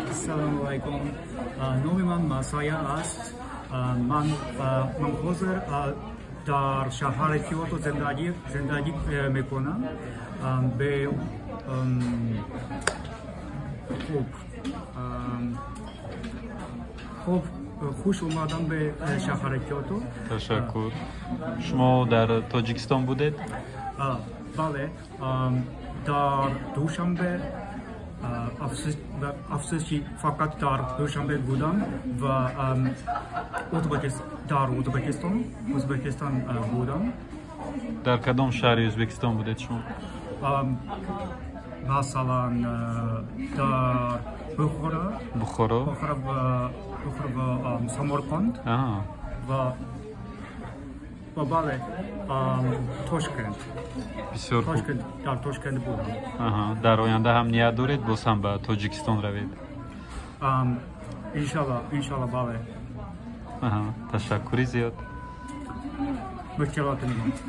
Assalamualaikum. Nomi man saya است. من حاضر در شهر کیوتو زندگی میکنم. به خوب خوش اومدم به شهر کیوتو. تشکر. شما در تاجیکستان بودید؟ بله. در دوشنبه افسوسی فقط در دوشنبه بودم و در ازبکستان بودم. در کدام شهری ازبکستان بودید شما؟ مثلا در بخارا و سمرقند و بله تاشکند. بسیار خوب. در تاشکند بودم. در آینده هم نیت دارید باز هم به تاجیکستان روید؟ انشالله بله. تشکری زیاد. مشکلات نیست.